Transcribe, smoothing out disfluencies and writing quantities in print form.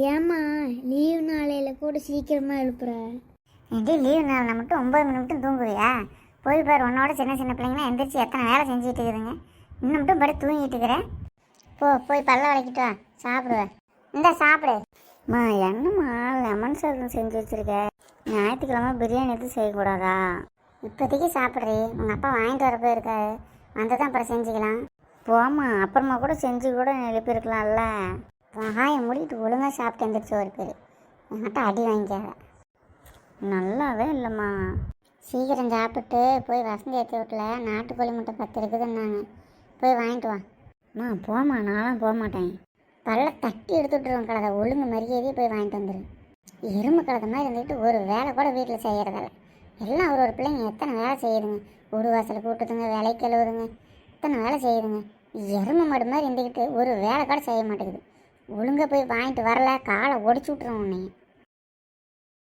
ஏம்மா லீவ் நாளையில் கூட சீக்கிரமாக எழுப்புற? ஏன்டி லீவ் நாளில் மட்டும் 9 மணி மட்டும் தூங்குவியா? போய் பாரு, உன்னோட சின்ன சின்ன பிள்ளைங்களாம் எந்திரிச்சு எத்தனை வேலை செஞ்சுட்டு இருக்குதுங்க. இன்னும் மட்டும் படி தூங்கிட்டு இருக்கிறேன். போய் பல்ல வளைக்கிட்டு வா, சாப்பிடுவேன். இந்த சாப்பிடு. மா என்னம்மா லெமன் சாதம் செஞ்சு வச்சுருக்க? ஞாயிற்றுக்கிழமை பிரியாணி எதுவும் செய்யக்கூடாதா? இப்போதைக்கு சாப்பிட்றி, உங்கள் அப்பா வாங்கிட்டு வரப்போ இருக்காரு, வந்து தான் அப்புறம் செஞ்சுக்கலாம். போம்மா, அப்புறமா கூட செஞ்சு கூட எழுப்பியிருக்கலாம்ல. வாயை மூடிட்டு ஒழுங்காக சாப்பிட்டு எந்திரிச்சு ஒரு பேர் என்கிட்ட அடி வாங்கிக்காத. நல்லாவே இல்லைம்மா. சீக்கிரம் சாப்பிட்டு போய் வசந்தி ஏற்றி வீட்டில் நாட்டுக்கோழி முட்டை 10 இருக்குதுன்னாங்க, போய் வாங்கிட்டு வா. போம்மா, நானும் போக மாட்டேன். பல்ல தட்டி எடுத்துட்டுருவோம் கலதை, ஒழுங்கு மரியாதையே போய் வாங்கிட்டு வந்துடு. எறும்பு கலதை மாதிரி இருந்துட்டு ஒரு வேலை கூட வீட்டில் செய்கிறதில்ல. எல்லாம் ஒரு பிள்ளைங்க எத்தனை வேலை செய்யுதுங்க. ஒரு வாசல் கூட்டுதுங்க, வேலை கழுவுதுங்க, எத்தனை வேலை செய்யுதுங்க. எறும்பு மாடு மாதிரி இருந்துக்கிட்டு ஒரு வேலை கூட செய்ய மாட்டேங்குது. ஒழுங்காக போய் வாங்கிட்டு வரல, காலை ஒடிச்சு விட்ருவோம் உன்னைய.